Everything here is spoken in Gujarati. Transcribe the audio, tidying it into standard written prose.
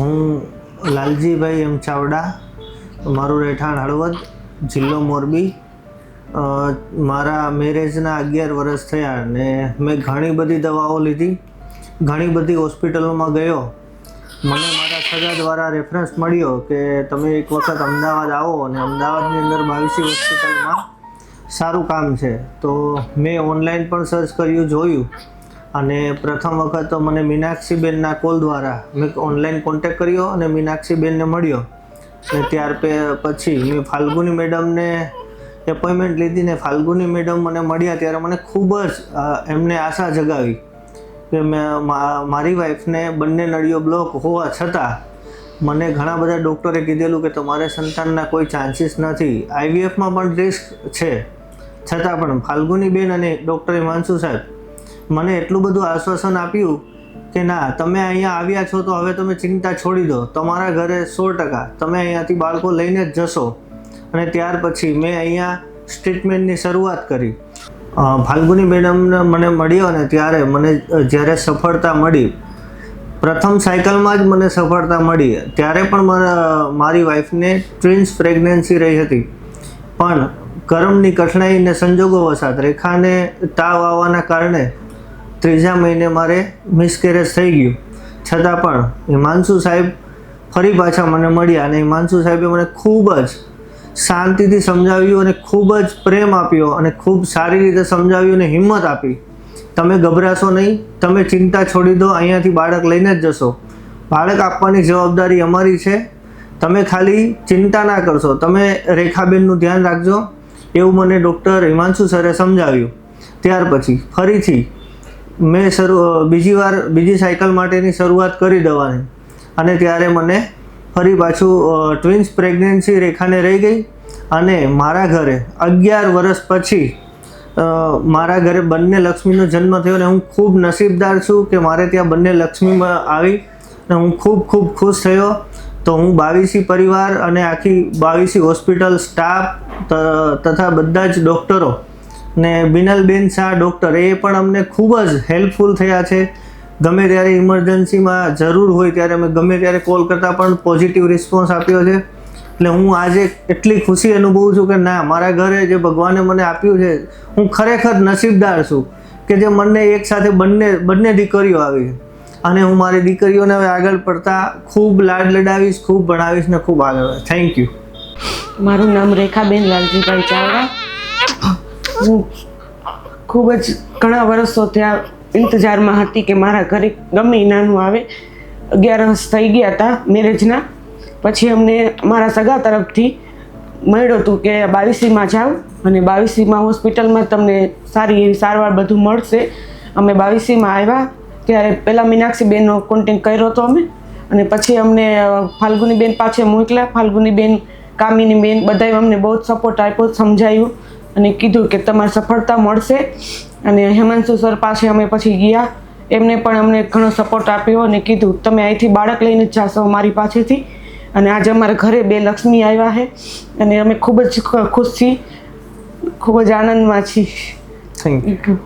હું લાલજીભાઈ એમ ચાવડા, મારું રહેઠાણ હળવદ, જિલ્લો મોરબી. મારા મેરેજના 11 વર્ષ થયા ને મેં ઘણી બધી દવાઓ લીધી, ઘણી બધી હોસ્પિટલોમાં ગયો. મને મારા સગા દ્વારા રેફરન્સ મળ્યો કે તમે એક વખત અમદાવાદ આવો અને અમદાવાદની અંદર 22 હોસ્પિટલમાં સારું કામ છે. તો મેં ઓનલાઈન પણ સર્ચ કર્યું, જોયું અને પ્રથમ વખત તો મને મીનાક્ષીબેનના કોલ દ્વારા મેં ઓનલાઈન કોન્ટેક્ટ કર્યો અને મીનાક્ષીબેનને મળ્યો. ને ત્યાર પછી મેં ફાલ્ગુની મેડમને એપોઇન્ટમેન્ટ લીધી ને ફાલ્ગુની મેડમ મને મળ્યા ત્યારે મને ખૂબ જ એમને આશા જગાવી કે મેં મારી વાઈફને બંને નળીઓ બ્લોક હોવા છતાં મને ઘણા બધા ડૉક્ટરે કીધેલું કે તમારે સંતાનના કોઈ ચાન્સીસ નથી, IVFમાં પણ રિસ્ક છે, છતાં પણ ફાલ્ગુનીબેન અને ડૉક્ટર હિમાંશુ સાહેબ મને એટલું બધું આશ્વાસન આપ્યું કે ના, તમે અહીંયા આવ્યા છો તો હવે તમે ચિંતા છોડી દો, તમારા ઘરે 100% તમે અહીંયાથી બાળકો લઈને જ જશો. અને ત્યાર પછી મેં અહીંયા ટ્રીટમેન્ટની શરૂઆત કરી. ફાલ્ગુની મેડમને મને મળ્યો ને ત્યારે મને જ્યારે સફળતા મળી, પ્રથમ સાયકલમાં જ મને સફળતા મળી, ત્યારે પણ મારી વાઈફને ટ્વિન્સ પ્રેગ્નન્સી રહી હતી. પણ કર્મની કઠણાઈને સંજોગો વસાત રેખાને તાવ આવવાના કારણે 3જા મહિને મારે મિસકેરેજ થઈ ગયું. છતાં પણ હિમાંશુ સાહેબ ફરી પાછા મને મળ્યા અને હિમાંશુ સાહેબે મને ખૂબ જ શાંતિથી સમજાવ્યું અને ખૂબ જ પ્રેમ આપ્યો અને ખૂબ સારી રીતે સમજાવ્યું અને હિંમત આપી. તમે ગભરાશો નહીં, તમે ચિંતા છોડી દો, અહીંયાથી બાળક લઈને જ જશો, બાળક આપવાની જવાબદારી અમારી છે, તમે ખાલી ચિંતા ના કરશો, તમે રેખાબેનનું ધ્યાન રાખજો, એવું મને ડૉક્ટર હિમાંશુ સરે સમજાવ્યું. ત્યાર પછી ફરીથી મેં બીજી સાયકલ માટેની શરૂઆત કરી દવાની અને ત્યારે મને ફરી પાછું ટ્વિન્સ પ્રેગ્નન્સી રેખાને રહી ગઈ અને મારા ઘરે 11 વર્ષ પછી મારા ઘરે બંને લક્ષ્મીનો જન્મ થયો અને હું ખૂબ નસીબદાર છું કે મારે ત્યાં બંને લક્ષ્મીમાં આવી અને હું ખૂબ ખૂબ ખુશ થયો. તો હું 22 પરિવાર અને આખી 22 હોસ્પિટલ સ્ટાફ તથા બધા જ ડૉક્ટરો ને બિનલબેન શાહ ડૉક્ટર એ પણ અમને ખૂબ જ હેલ્પફુલ થયા છે. ગમે ત્યારે ઇમરજન્સીમાં જરૂર હોય ત્યારે અમે ગમે ત્યારે કોલ કરતાં પણ પોઝિટિવ રિસ્પોન્સ આપ્યો છે. એટલે હું આજે એટલી ખુશી અનુભવું છું કે ના, મારા ઘરે જે ભગવાને મને આપ્યું છે, હું ખરેખર નસીબદાર છું કે જે મને એક સાથે બંને દીકરીઓ આવી અને હું મારી દીકરીઓને હવે આગળ પડતા ખૂબ લાડ લડાવીશ, ખૂબ ભણાવીશ ને ખૂબ આગળ. Thank you. મારું નામ રેખાબેન લાલજીભાઈ ચાવડા. હું ખૂબ જ ઘણા વર્ષો ત્યાં ઇંતજારમાં હતી કે મારા ઘરે ગમે નાનું આવે. 11 વર્ષ થઈ ગયા હતા મેરેજના. પછી અમને મારા સગા તરફથી મળ્યું હતું કે 22માં જાઓ અને 22માં હોસ્પિટલમાં તમને સારી એવી સારવાર બધું મળશે. અમે 22માં આવ્યા ત્યારે પહેલાં મીનાક્ષીબેનનો કોન્ટેક્ટ કર્યો હતો અમે, અને પછી અમને ફાલ્ગુનીબેન પાછળ મોકલ્યા. ફાલ્ગુનીબેન, કામિનીબેન બધાએ અમને બહુ જ સપોર્ટ આપ્યો, સમજાયું અને કીધું કે તમારે સફળતા મળશે. અને હિમાંશુ સર પાસે અમે પછી ગયા, એમને પણ અમને ઘણો સપોર્ટ આપ્યો અને કીધું તમે અહીંથી બાળક લઈને જ જાશો મારી પાસેથી. અને આજે અમારા ઘરે 2 લક્ષ્મી આવ્યા છે અને અમે ખૂબ જ ખુશ છીએ, ખૂબ જ આનંદમાં છીએ. Thank you.